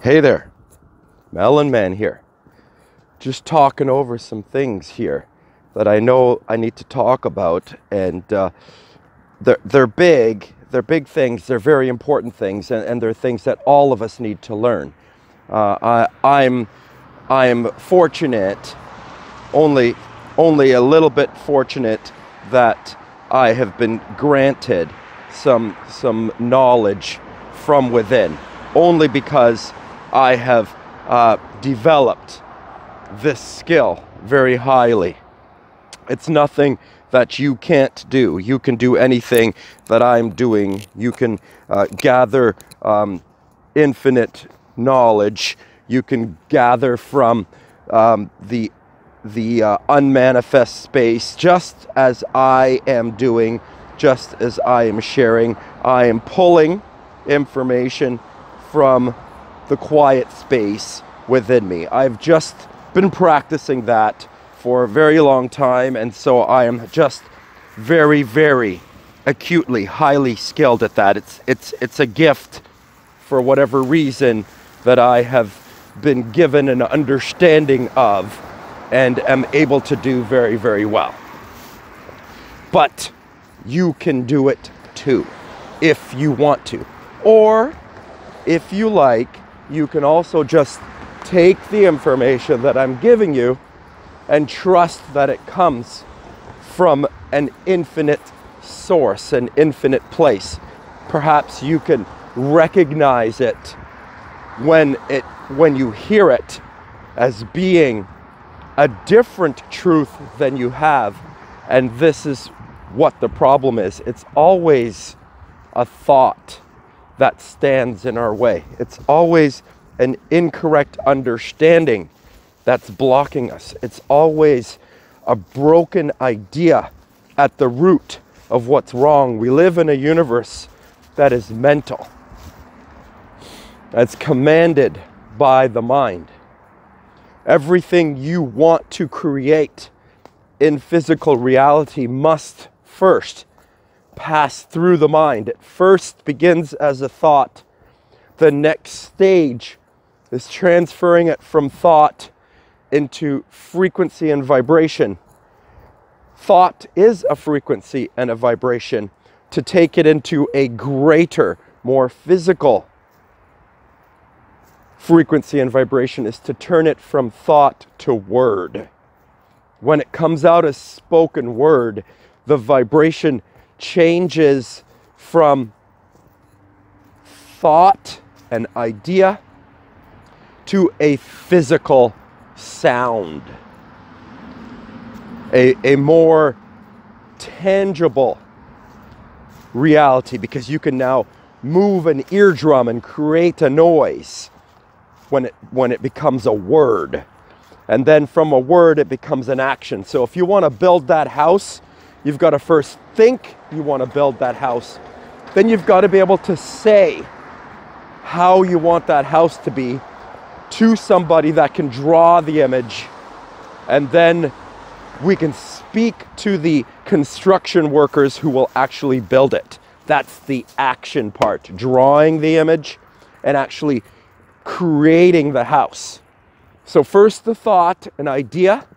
Hey there, Melon Man here. Just talking over some things here that I know I need to talk about, and they're big things. They're very important things, and they're things that all of us need to learn. I'm fortunate, only a little bit fortunate, that I have been granted some knowledge from within, only because I have developed this skill very highly. It's nothing that you can't do. You can do anything that I'm doing. You can gather infinite knowledge. You can gather from the unmanifest space, just as I am doing, just as I am sharing. I am pulling information from the quiet space within me. I've just been practicing that for a very long time, and so I am just very, very acutely, highly skilled at that. It's a gift, for whatever reason, that I have been given an understanding of and am able to do very, very well. But you can do it too, if you want to. Or, if you like, you can also just take the information that I'm giving you and trust that it comes from an infinite source, an infinite place. Perhaps you can recognize it when you hear it as being a different truth than you have. And this is what the problem is. It's always a thought that stands in our way. It's always an incorrect understanding that's blocking us. It's always a broken idea at the root of what's wrong. We live in a universe that is mental, that's commanded by the mind. Everything you want to create in physical reality must first pass through the mind. It first begins as a thought. The next stage is transferring it from thought into frequency and vibration. Thought is a frequency and a vibration. To take it into a greater, more physical frequency and vibration is to turn it from thought to word. When it comes out as spoken word, the vibration changes from thought, an idea, to a physical sound, a more tangible reality, because you can now move an eardrum and create a noise when it becomes a word. And then from a word, it becomes an action. So if you want to build that house, you've got to first think you want to build that house. Then you've got to be able to say how you want that house to be to somebody that can draw the image. And then we can speak to the construction workers who will actually build it. That's the action part, drawing the image and actually creating the house. So first the thought, an idea,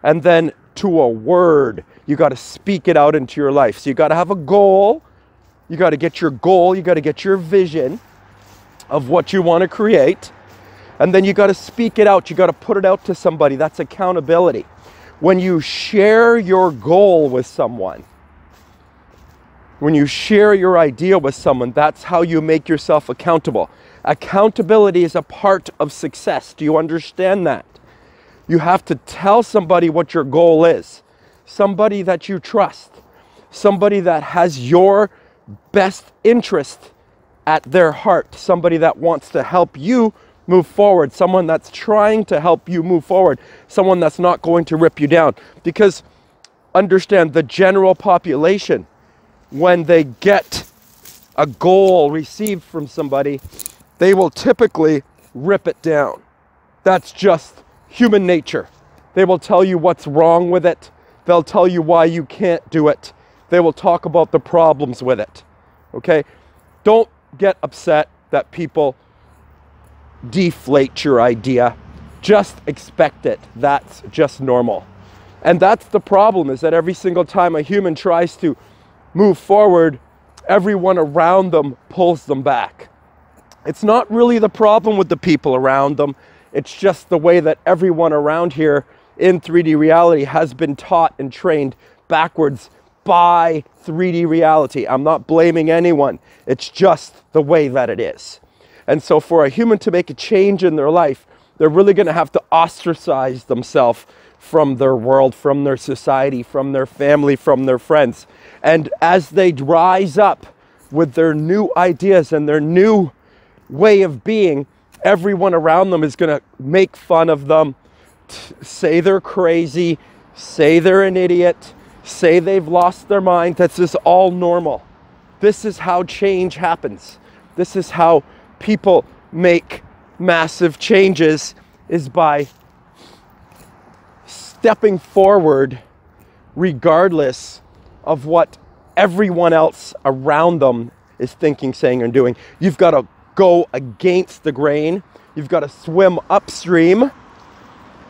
and then to a word. You got to speak it out into your life. So you got to have a goal. You got to get your goal. You got to get your vision of what you want to create. And then you got to speak it out. You got to put it out to somebody. That's accountability. When you share your goal with someone, when you share your idea with someone, that's how you make yourself accountable. Accountability is a part of success. Do you understand that? You have to tell somebody what your goal is. Somebody that you trust. Somebody that has your best interest at their heart. Somebody that wants to help you move forward. Someone that's trying to help you move forward. Someone that's not going to rip you down. Because understand, the general population, when they get a goal received from somebody, they will typically rip it down. That's just human nature. They will tell you what's wrong with it. They'll tell you why you can't do it. They will talk about the problems with it. Okay? Don't get upset that people deflate your idea. Just expect it. That's just normal. And that's the problem, is that every single time a human tries to move forward, everyone around them pulls them back. It's not really the problem with the people around them. It's just the way that everyone around here in 3D reality has been taught and trained backwards by 3D reality. I'm not blaming anyone. It's just the way that it is. And so for a human to make a change in their life, they're really going to have to ostracize themselves from their world, from their society, from their family, from their friends. And as they rise up with their new ideas and their new way of being, everyone around them is going to make fun of them, say they're crazy, say they're an idiot, say they've lost their mind. This is all normal. This is how change happens. This is how people make massive changes, is by stepping forward regardless of what everyone else around them is thinking, saying, and doing. You've got to go against the grain. You've got to swim upstream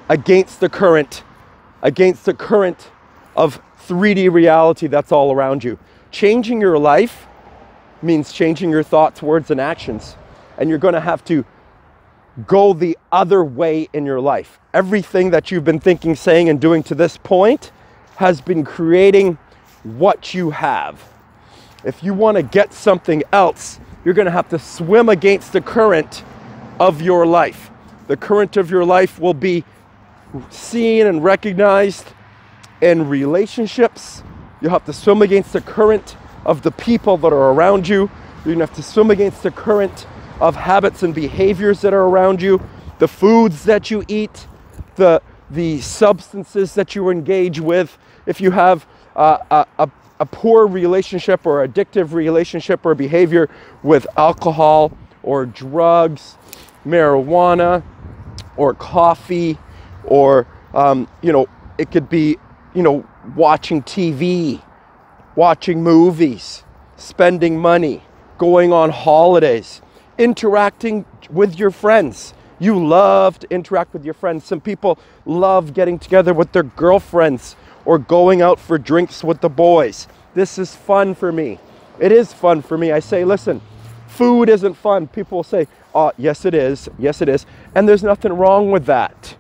against the current of 3D reality that's all around you. Changing your life means changing your thoughts, words, and actions. And you're going to have to go the other way in your life. Everything that you've been thinking, saying, and doing to this point has been creating what you have. If you want to get something else, you're going to have to swim against the current of your life. The current of your life will be seen and recognized in relationships. You'll have to swim against the current of the people that are around you. You're going to have to swim against the current of habits and behaviors that are around you, the foods that you eat, the substances that you engage with. If you have a poor relationship or addictive relationship or behavior with alcohol or drugs, marijuana or coffee, or it could be watching TV, watching movies, spending money, going on holidays, interacting with your friends. You love to interact with your friends. Some people love getting together with their girlfriends or going out for drinks with the boys. This is fun for me. It is fun for me. I say, listen, food isn't fun. People will say, oh, yes, it is. Yes, it is. And there's nothing wrong with that.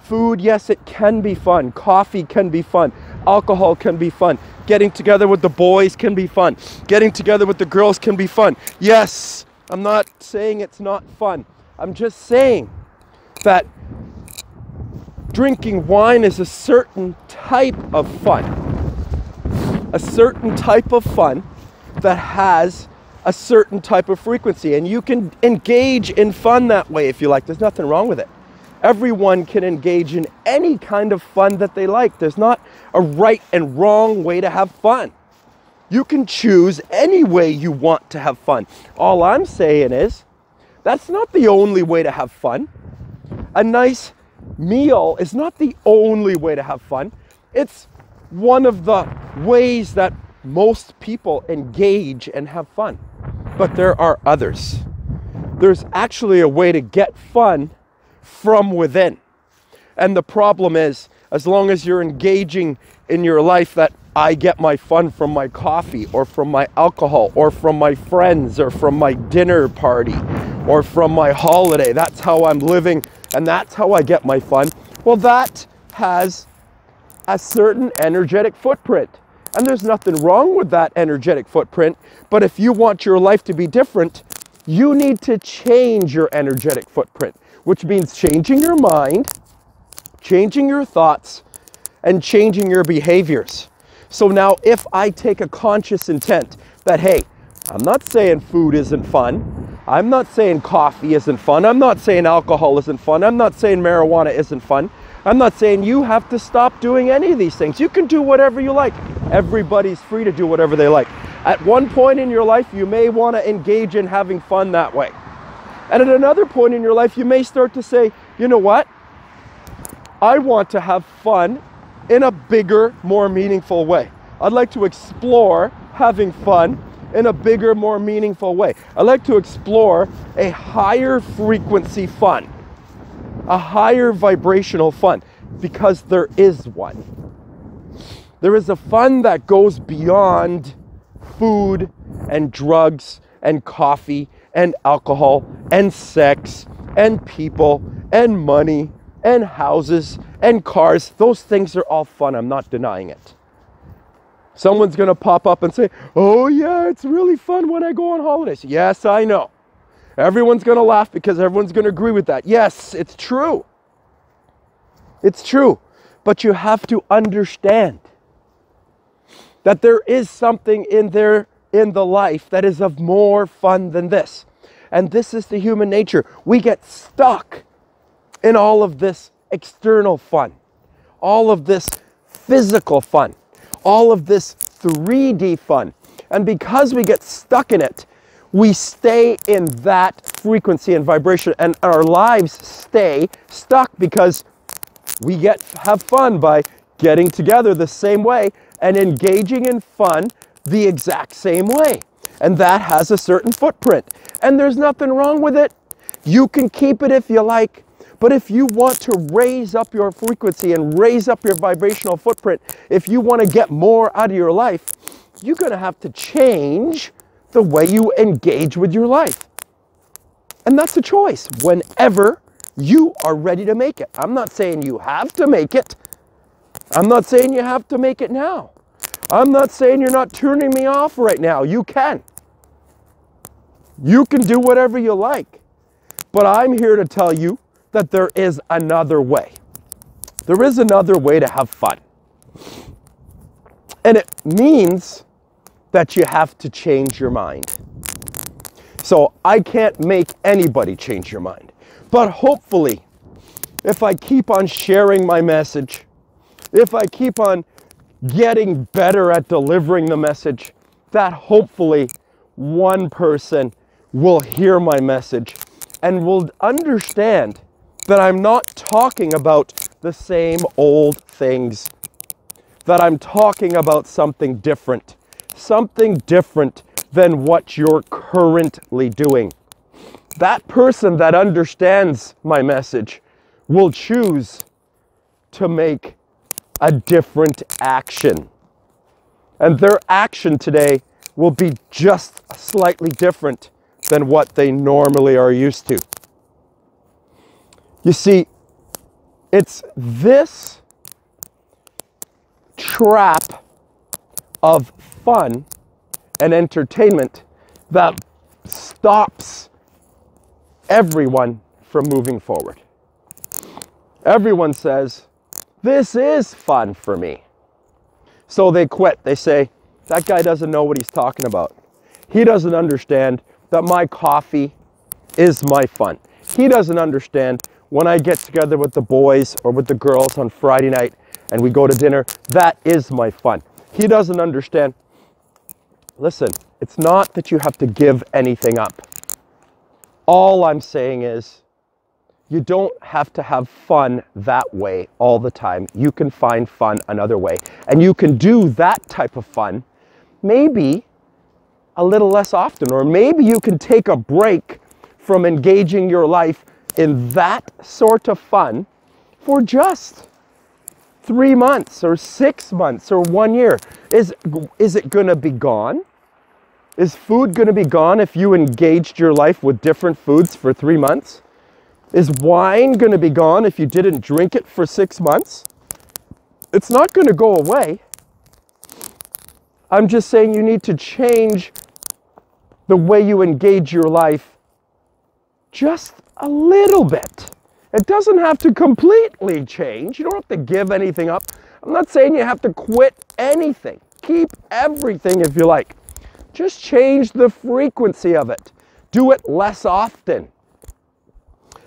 Food, yes, it can be fun. Coffee can be fun. Alcohol can be fun. Getting together with the boys can be fun. Getting together with the girls can be fun. Yes, I'm not saying it's not fun. I'm just saying that drinking wine is a certain type of fun. A certain type of fun that has a certain type of frequency. And you can engage in fun that way if you like. There's nothing wrong with it. Everyone can engage in any kind of fun that they like. There's not a right and wrong way to have fun. You can choose any way you want to have fun. All I'm saying is, that's not the only way to have fun. A nice meal is not the only way to have fun. It's one of the ways that most people engage and have fun. But there are others. There's actually a way to get fun from within. And the problem is, as long as you're engaging in your life that I get my fun from my coffee or from my alcohol or from my friends or from my dinner party or from my holiday, that's how I'm living and that's how I get my fun. Well, that has a certain energetic footprint. And there's nothing wrong with that energetic footprint. But if you want your life to be different, you need to change your energetic footprint, which means changing your mind, changing your thoughts, and changing your behaviors. So now if I take a conscious intent that, hey, I'm not saying food isn't fun. I'm not saying coffee isn't fun. I'm not saying alcohol isn't fun. I'm not saying marijuana isn't fun. I'm not saying you have to stop doing any of these things. You can do whatever you like. Everybody's free to do whatever they like. At one point in your life, you may want to engage in having fun that way. And at another point in your life, you may start to say, you know what? I want to have fun in a bigger, more meaningful way. I'd like to explore having fun in a bigger, more meaningful way. I like to explore a higher frequency fun, a higher vibrational fun, because there is one. There is a fun that goes beyond food and drugs and coffee and alcohol and sex and people and money and houses and cars. Those things are all fun. I'm not denying it. Someone's going to pop up and say, oh yeah, it's really fun when I go on holidays. Yes, I know. Everyone's going to laugh because everyone's going to agree with that. Yes, it's true. It's true. But you have to understand that there is something in the life that is of more fun than this. And this is the human nature. We get stuck in all of this external fun, all of this physical fun, all of this 3D fun. And because we get stuck in it, we stay in that frequency and vibration, and our lives stay stuck because we have fun by getting together the same way and engaging in fun the exact same way. And that has a certain footprint. And there's nothing wrong with it. You can keep it if you like. But if you want to raise up your frequency and raise up your vibrational footprint, if you want to get more out of your life, you're going to have to change the way you engage with your life. And that's a choice whenever you are ready to make it. I'm not saying you have to make it. I'm not saying you have to make it now. I'm not saying you're not turning me off right now. You can. You can do whatever you like. But I'm here to tell you that there is another way. There is another way to have fun. And it means that you have to change your mind. So I can't make anybody change your mind. But hopefully, if I keep on sharing my message, if I keep on getting better at delivering the message, that hopefully one person will hear my message and will understand that I'm not talking about the same old things, that I'm talking about something different than what you're currently doing. That person that understands my message will choose to make a different action. And their action today will be just slightly different than what they normally are used to. You see, it's this trap of fun and entertainment that stops everyone from moving forward. Everyone says, this is fun for me. So they quit. They say, that guy doesn't know what he's talking about. He doesn't understand that my coffee is my fun. He doesn't understand when I get together with the boys or with the girls on Friday night and we go to dinner, that is my fun. He doesn't understand. Listen, it's not that you have to give anything up. All I'm saying is, you don't have to have fun that way all the time. You can find fun another way. And you can do that type of fun maybe a little less often. Or maybe you can take a break from engaging your life in that sort of fun for just 3 months or 6 months or 1 year. Is it going to be gone? Is food going to be gone if you engaged your life with different foods for 3 months? Is wine going to be gone if you didn't drink it for 6 months? It's not going to go away. I'm just saying you need to change the way you engage your life just a little bit. It doesn't have to completely change. You don't have to give anything up. I'm not saying you have to quit anything. Keep everything if you like. Just change the frequency of it. Do it less often.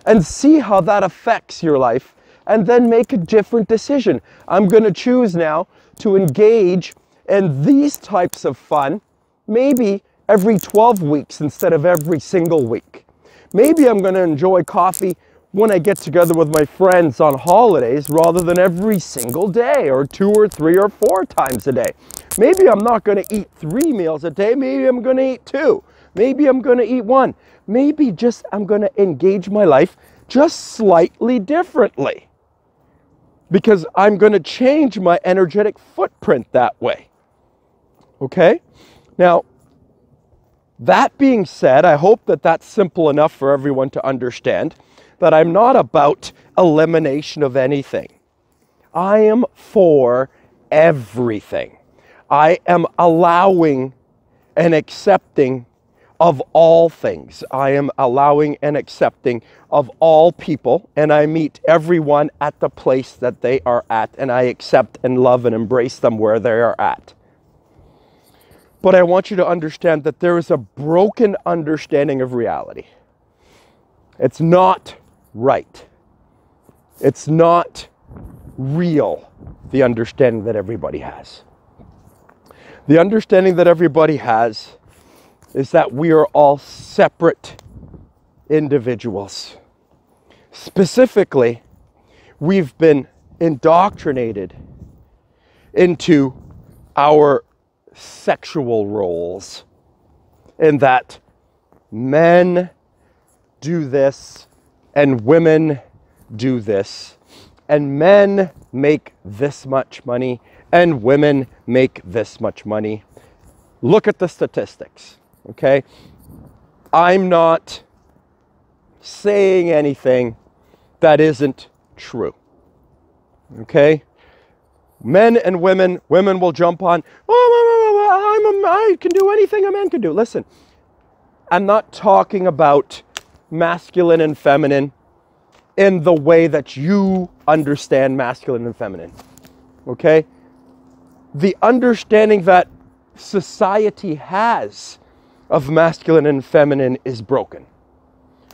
And see how that affects your life. And then make a different decision. I'm going to choose now to engage in these types of fun maybe every 12 weeks instead of every single week. Maybe I'm going to enjoy coffee when I get together with my friends on holidays rather than every single day or 2 or 3 or 4 times a day. Maybe I'm not going to eat 3 meals a day. Maybe I'm going to eat 2. Maybe I'm going to eat 1. Maybe just I'm going to engage my life just slightly differently, because I'm going to change my energetic footprint that way. Okay? Now, that being said, I hope that that's simple enough for everyone to understand that I'm not about elimination of anything. I am for everything. I am allowing and accepting of all things. I am allowing and accepting of all people, and I meet everyone at the place that they are at, and I accept and love and embrace them where they are at. But I want you to understand that there is a broken understanding of reality. It's not right. It's not real, the understanding that everybody has. The understanding that everybody has is that we are all separate individuals. Specifically, we've been indoctrinated into our sexual roles, in that men do this and women do this, and men make this much money and women make this much money. Look at the statistics. Okay, I'm not saying anything that isn't true. Okay, men and women will jump on, I can do anything a man can do. Listen, I'm not talking about masculine and feminine in the way that you understand masculine and feminine. Okay, the understanding that society has of masculine and feminine is broken.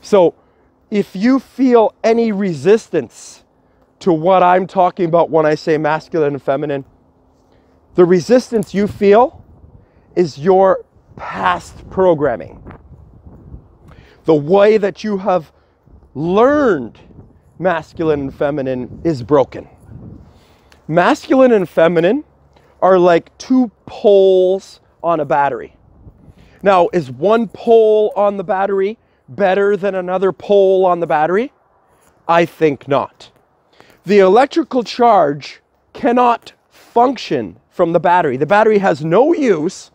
So if you feel any resistance to what I'm talking about when I say masculine and feminine, the resistance you feel is your past programming. The way that you have learned masculine and feminine is broken. Masculine and feminine are like 2 poles on a battery. Now, is one pole on the battery better than another pole on the battery? I think not. The electrical charge cannot function from the battery. The battery has no use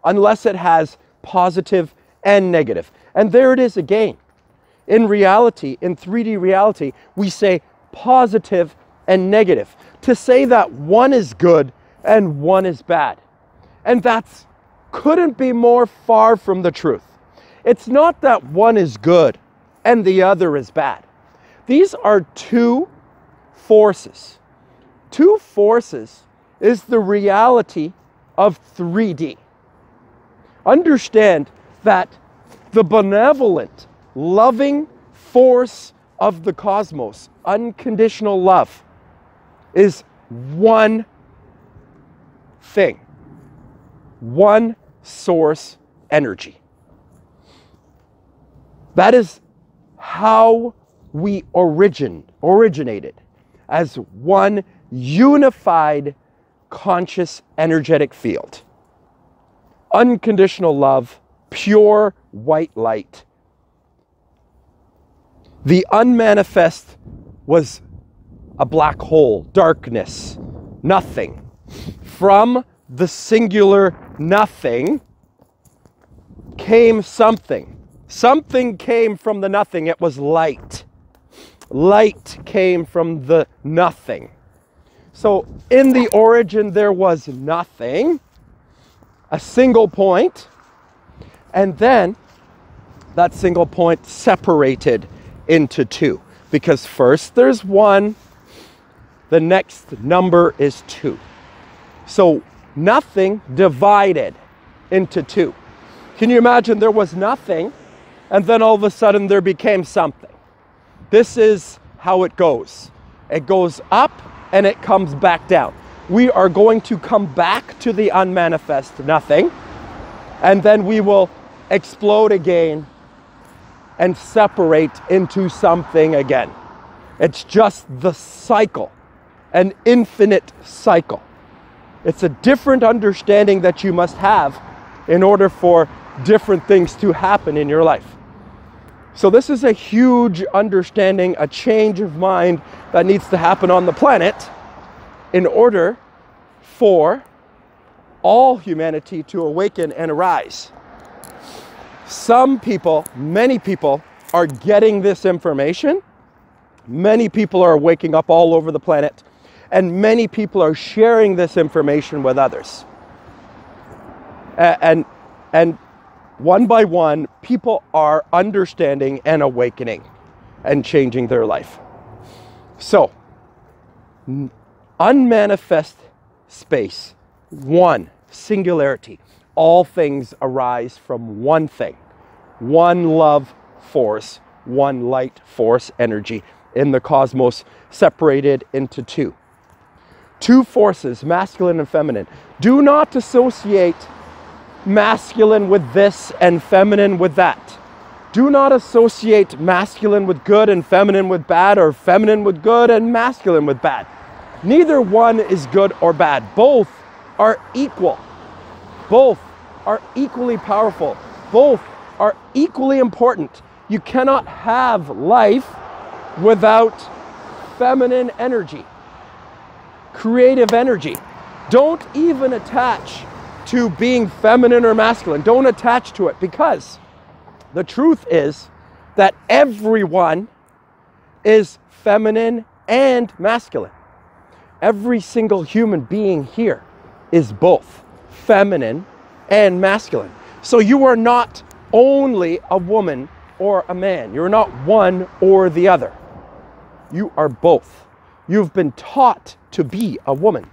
unless it has positive and negative. And there it is again. In reality, in 3D reality, we say positive and negative to say that one is good and one is bad. And that's couldn't be more far from the truth. It's not that one is good and the other is bad. These are 2 forces. 2 forces is the reality of 3D. Understand that the benevolent, loving force of the cosmos, unconditional love, is one thing. One source energy. That is how we originated, as one unified conscious energetic field. Unconditional love, pure white light. The unmanifest was a black hole, darkness, nothing. From the singular nothing came something. Something came from the nothing. It was light. Light came from the nothing. So in the origin there was nothing, a single point, and then that single point separated into 2. Because first there's 1, the next number is 2. So nothing divided into 2. Can you imagine there was nothing and then all of a sudden there became something? This is how it goes. It goes up and it comes back down. We are going to come back to the unmanifest nothing, and then we will explode again and separate into something again. It's just the cycle, an infinite cycle. It's a different understanding that you must have in order for different things to happen in your life. So this is a huge understanding, a change of mind that needs to happen on the planet in order for all humanity to awaken and arise. Some people, many people, are getting this information. Many people are waking up all over the planet, and many people are sharing this information with others. And one by one, people are understanding and awakening and changing their life. So, unmanifest space, one, singularity. All things arise from one thing, one love force, one light force energy in the cosmos, separated into two. Two forces, masculine and feminine. Do not associate masculine with this and feminine with that. Do not associate masculine with good and feminine with bad, or feminine with good and masculine with bad. Neither one is good or bad. Both are equal. Both are equally powerful. Both are equally important. You cannot have life without feminine energy, creative energy. Don't even attach to being feminine or masculine. Don't attach to it, because the truth is that everyone is feminine and masculine. Every single human being here is both feminine and masculine. So you are not only a woman or a man. You're not one or the other. You are both. You've been taught to be a woman.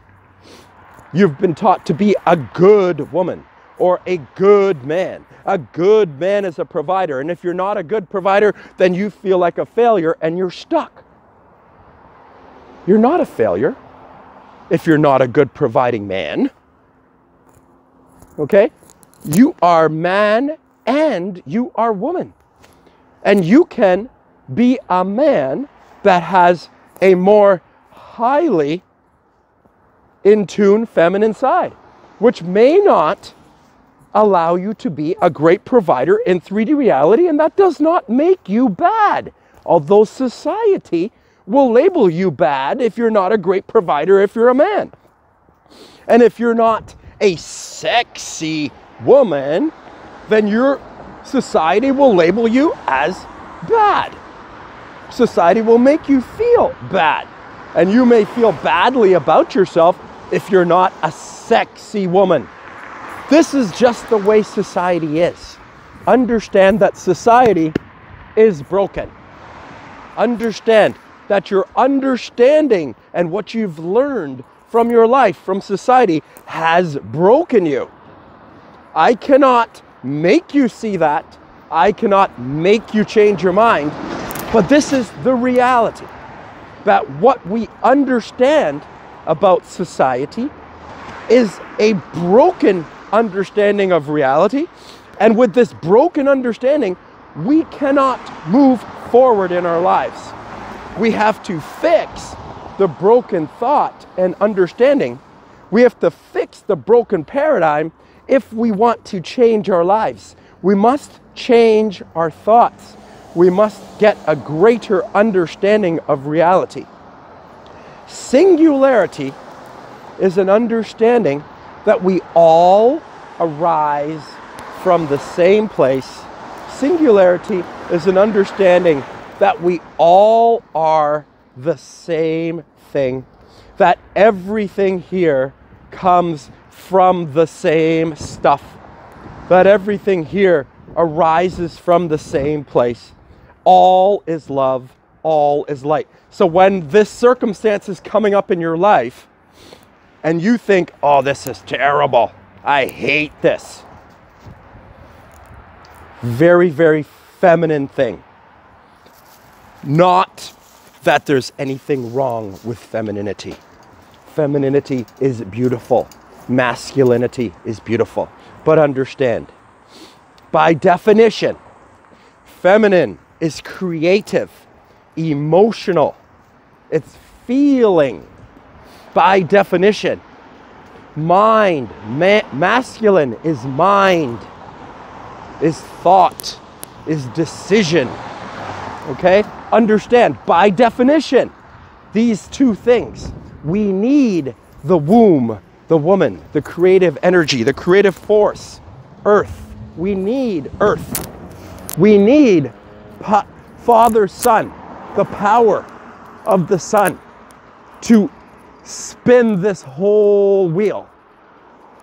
You've been taught to be a good woman or a good man. A good man is a provider. And if you're not a good provider, then you feel like a failure and you're stuck. You're not a failure if you're not a good providing man. Okay? You are man and you are woman. And you can be a man that has a more highly in tune feminine side, which may not allow you to be a great provider in 3D reality, and that does not make you bad. Although society will label you bad if you're not a great provider if you're a man. And if you're not a sexy woman, then your society will label you as bad. Society will make you feel bad. And you may feel badly about yourself if you're not a sexy woman. This is just the way society is. Understand that society is broken. Understand that your understanding and what you've learned from your life, from society, has broken you. I cannot make you see that. I cannot make you change your mind. But this is the reality, that what we understand about society is a broken understanding of reality. And with this broken understanding, we cannot move forward in our lives. We have to fix the broken thought and understanding. We have to fix the broken paradigm if we want to change our lives. We must change our thoughts. We must get a greater understanding of reality. Singularity is an understanding that we all arise from the same place. Singularity is an understanding that we all are the same thing, that everything here comes from the same stuff, that everything here arises from the same place. All is love, all is light. So when this circumstance is coming up in your life and you think, oh, this is terrible, I hate this. Very, very feminine thing. Not that there's anything wrong with femininity. Femininity is beautiful. Masculinity is beautiful. But understand, by definition, feminine is creative, emotional. It's feeling. By definition, mind. Masculine is mind, is thought, is decision. Okay? Understand, by definition, these two things. We need the womb, the woman, the creative energy, the creative force, earth. We need earth. We need Father, Son, the power of the sun to spin this whole wheel,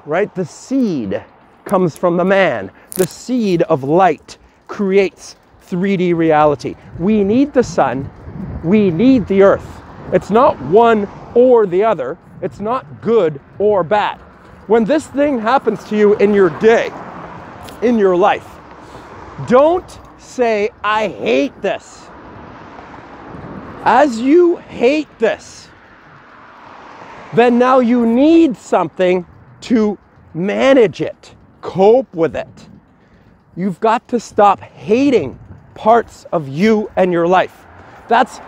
right? The seed comes from the man. The seed of light creates 3D reality. We need the sun. We need the earth. It's not one or the other. It's not good or bad. When this thing happens to you in your day, in your life, don't say, I hate this. As you hate this, then now you need something to manage it, cope with it. You've got to stop hating parts of you and your life. That's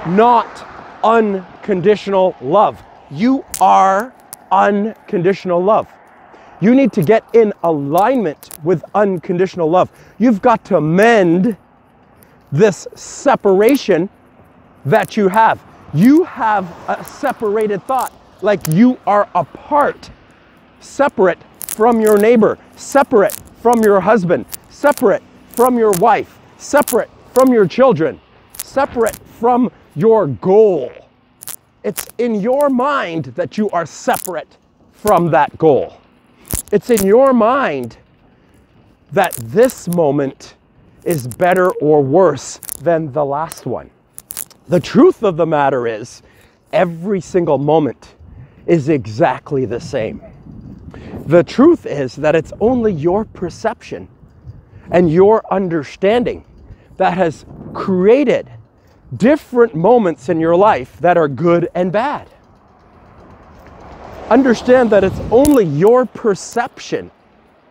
not unconditional love. You are unconditional love. You need to get in alignment with unconditional love. You've got to mend this separation that you have. You have a separated thought, like you are apart, separate from your neighbor, separate from your husband, separate from your wife, separate from your children, separate from your goal. It's in your mind that you are separate from that goal. It's in your mind that this moment is better or worse than the last one. The truth of the matter is, every single moment is exactly the same. The truth is that it's only your perception and your understanding that has created different moments in your life that are good and bad. Understand that it's only your perception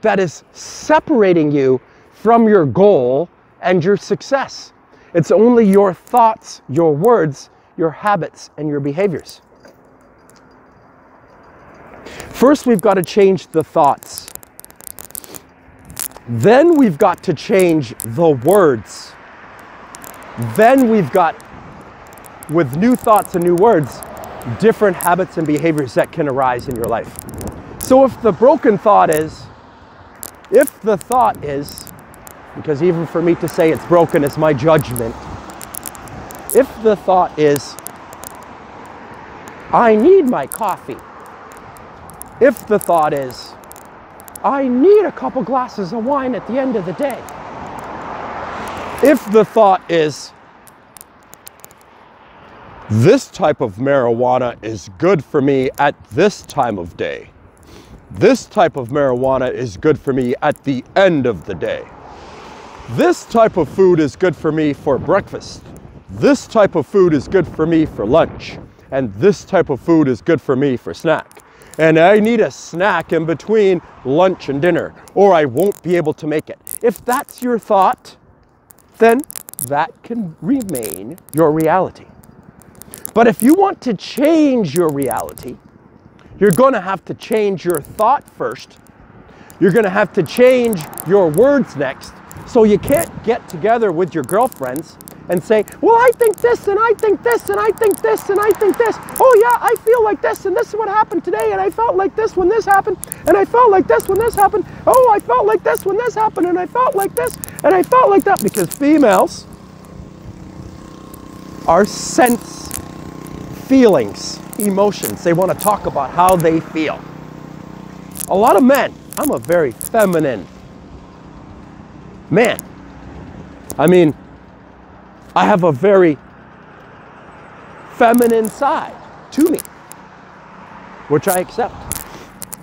that is separating you from your goal and your success. It's only your thoughts, your words, your habits, and your behaviors. First, we've got to change the thoughts. Then we've got to change the words. Then we've got, with new thoughts and new words, different habits and behaviors that can arise in your life. So if the broken thought is, because even for me to say it's broken is my judgment, if the thought is, I need my coffee. If the thought is, I need a couple glasses of wine at the end of the day. If the thought is, this type of marijuana is good for me at this time of day. This type of marijuana is good for me at the end of the day. This type of food is good for me for breakfast. This type of food is good for me for lunch. And this type of food is good for me for snack. And I need a snack in between lunch and dinner, or I won't be able to make it. If that's your thought, then that can remain your reality. But if you want to change your reality, you're going to have to change your thought first. You're going to have to change your words next. So you can't get together with your girlfriends and say, well, I think this, and I think this, and I think this, and I think this. Oh yeah, I feel like this, and this is what happened today, and I felt like this when this happened, and I felt like this when this happened. Oh, I felt like this when this happened, and I felt like this, and I felt like that. Because females are sense feelings, emotions. They want to talk about how they feel. A lot of men, I'm a very feminine man. I mean, I have a very feminine side to me, which I accept.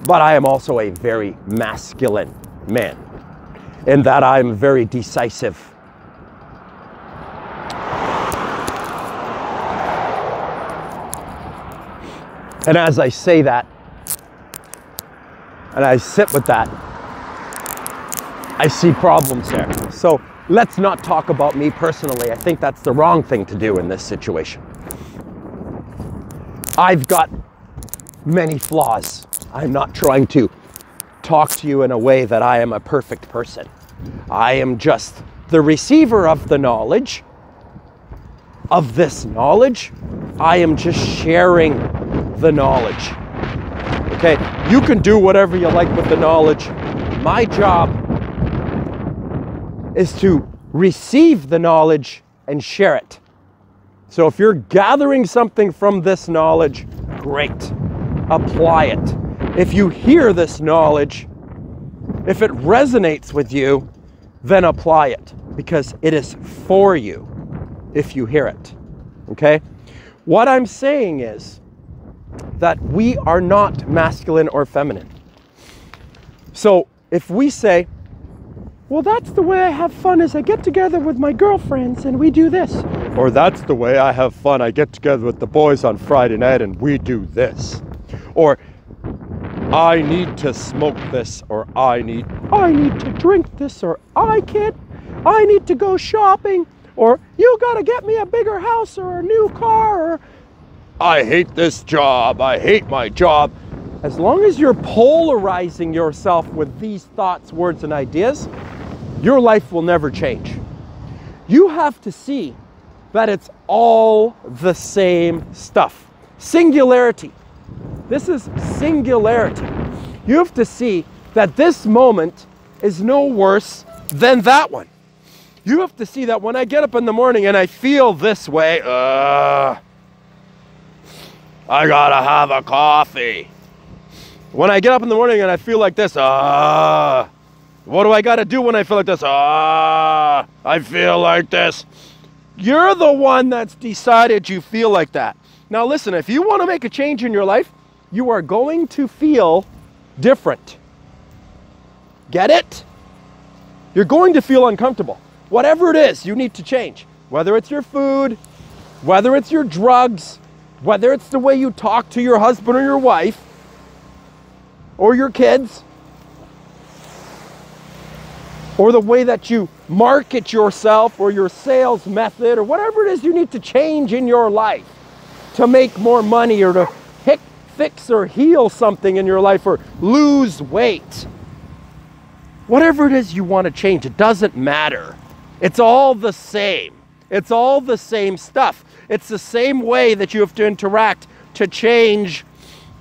But I am also a very masculine man, in that I'm very decisive. And as I say that, and I sit with that, I see problems there. So let's not talk about me personally. I think that's the wrong thing to do in this situation. I've got many flaws. I'm not trying to talk to you in a way that I am a perfect person. I am just the receiver of the knowledge, of this knowledge. I am just sharing the knowledge. Okay, you can do whatever you like with the knowledge. My job is to receive the knowledge and share it. So if you're gathering something from this knowledge, great, apply it. If you hear this knowledge, if it resonates with you, then apply it, because it is for you if you hear it, okay? What I'm saying is that we are not masculine or feminine. So if we say, well, that's the way I have fun, is I get together with my girlfriends and we do this. Or that's the way I have fun, I get together with the boys on Friday night and we do this. Or I need to smoke this, or I need to drink this, or I need to go shopping, or you gotta get me a bigger house or a new car, or I hate this job, I hate my job. As long as you're polarizing yourself with these thoughts, words, and ideas, your life will never change. You have to see that it's all the same stuff. Singularity. This is singularity. You have to see that this moment is no worse than that one. You have to see that when I get up in the morning and I feel this way, I gotta have a coffee. When I get up in the morning and I feel like this, what do I gotta do when I feel like this? I feel like this. You're the one that's decided you feel like that. Now listen, if you want to make a change in your life, you are going to feel different. Get it? You're going to feel uncomfortable. Whatever it is, you need to change. Whether it's your food, whether it's your drugs, whether it's the way you talk to your husband or your wife, or your kids, or the way that you market yourself, or your sales method, or whatever it is you need to change in your life to make more money, or to fix or heal something in your life, or lose weight. Whatever it is you want to change, it doesn't matter. It's all the same. It's all the same stuff. It's the same way that you have to interact to change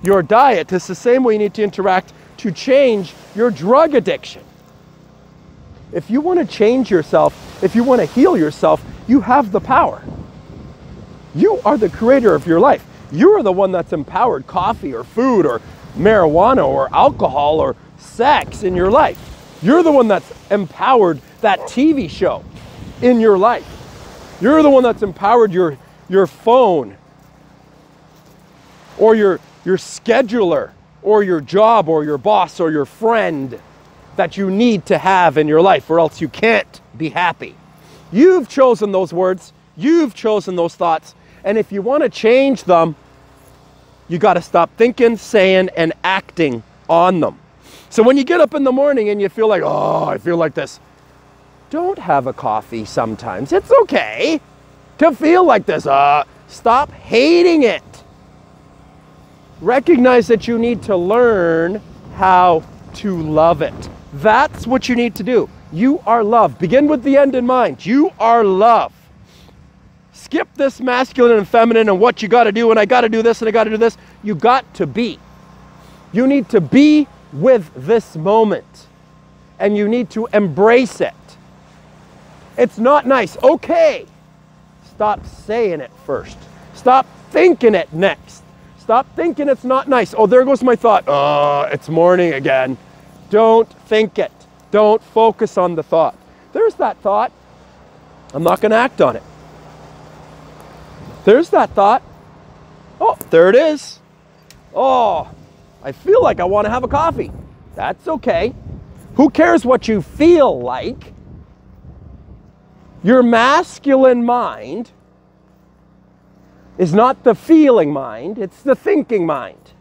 your diet. It's the same way you need to interact to change your drug addiction. If you want to change yourself, if you want to heal yourself, you have the power. You are the creator of your life. You are the one that's empowered coffee or food or marijuana or alcohol or sex in your life. You're the one that's empowered that TV show in your life. You're the one that's empowered your phone or your scheduler or your job or your boss or your friend that you need to have in your life, or else you can't be happy. You've chosen those words. You've chosen those thoughts. And if you want to change them, you got to stop thinking, saying, and acting on them. So when you get up in the morning and you feel like, oh, I feel like this, don't have a coffee sometimes. It's okay to feel like this. Stop hating it. Recognize that you need to learn how to love it. That's what you need to do. You are love. Begin with the end in mind. You are love. Skip this masculine and feminine and what you got to do and I got to do this and I got to do this. You got to be. You need to be with this moment and you need to embrace it. It's not nice. Okay. Stop saying it first. Stop thinking it next. Stop thinking it's not nice. Oh, there goes my thought. It's morning again. Don't think it. Don't focus on the thought. There's that thought. I'm not going to act on it. There's that thought. Oh, there it is. Oh, I feel like I want to have a coffee. That's okay. Who cares what you feel like? Your masculine mind is not the feeling mind, it's the thinking mind.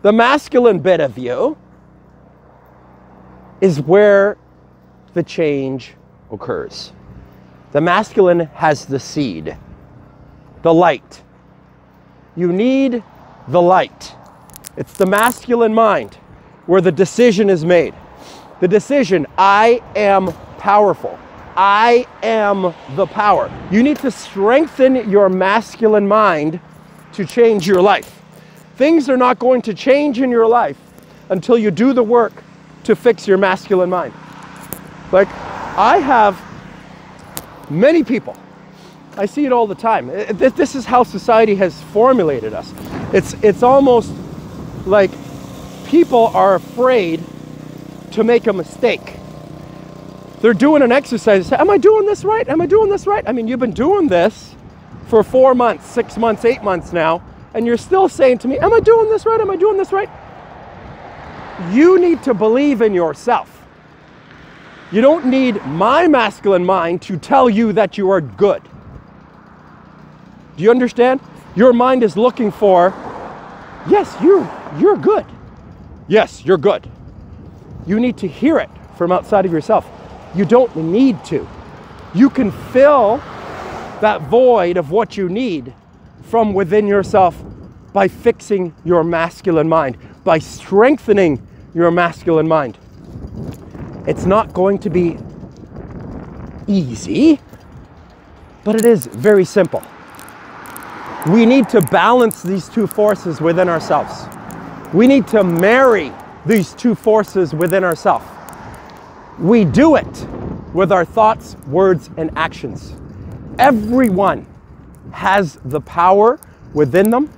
The masculine bit of you is where the change occurs. The masculine has the seed, the light. You need the light. It's the masculine mind where the decision is made. The decision, I am powerful. I am the power. You need to strengthen your masculine mind to change your life. Things are not going to change in your life until you do the work to fix your masculine mind. Like, I have many people, I see it all the time. This is how society has formulated us. It's almost like people are afraid to make a mistake. They're doing an exercise. Am I doing this right? Am I doing this right? I mean, you've been doing this for 4 months, 6 months, 8 months now, and you're still saying to me, am I doing this right? Am I doing this right? You need to believe in yourself. You don't need my masculine mind to tell you that you are good. Do you understand? Your mind is looking for, yes, you're good. Yes, you're good. You need to hear it from outside of yourself. You don't need to. You can fill that void of what you need from within yourself by fixing your masculine mind, by strengthening your masculine mind. It's not going to be easy, but it is very simple. We need to balance these two forces within ourselves. We need to marry these two forces within ourselves. We do it with our thoughts, words, and actions. Everyone has the power within them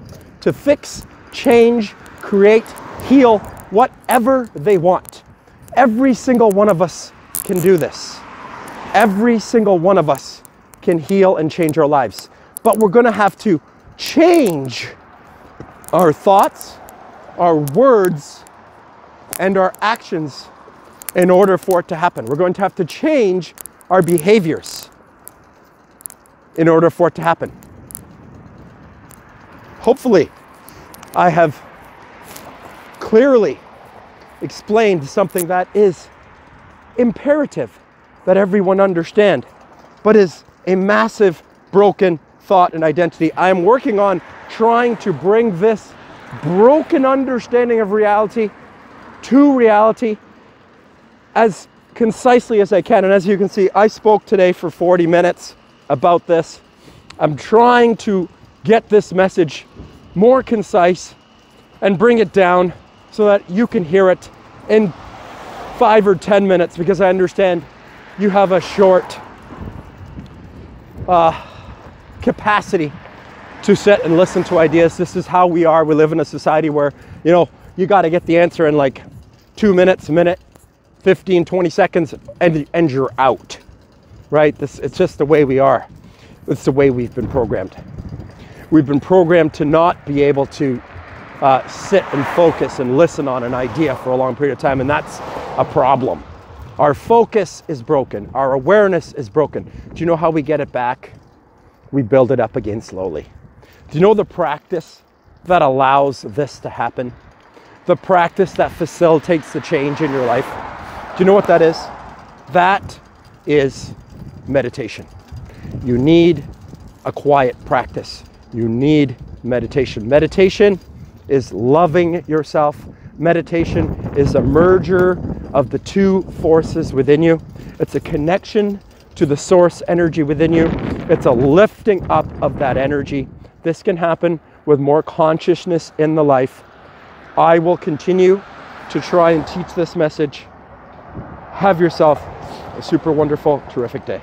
to fix, change, create, heal, whatever they want. Every single one of us can do this. Every single one of us can heal and change our lives. But we're going to have to change our thoughts, our words, and our actions in order for it to happen. We're going to have to change our behaviors in order for it to happen. Hopefully, I have clearly explained something that is imperative that everyone understand, but is a massive broken thought and identity. I am working on trying to bring this broken understanding of reality to reality as concisely as I can. And as you can see, I spoke today for 40 minutes about this. I'm trying to get this message more concise and bring it down so that you can hear it in 5 or 10 minutes, because I understand you have a short capacity to sit and listen to ideas. This is how we are. We live in a society where, you know, you got to get the answer in like 2 minutes, a minute, 15, 20 seconds, and you're out, right? It's just the way we are. It's the way we've been programmed. We've been programmed to not be able to sit and focus and listen on an idea for a long period of time, and that's a problem. Our focus is broken. Our awareness is broken. Do you know how we get it back? We build it up again slowly. Do you know the practice that allows this to happen? The practice that facilitates the change in your life? Do you know what that is? That is meditation. You need a quiet practice. You need meditation. Meditation is loving yourself. Meditation is a merger of the two forces within you. It's a connection to the source energy within you. It's a lifting up of that energy. This can happen with more consciousness in the life. I will continue to try and teach this message. Have yourself a super wonderful, terrific day.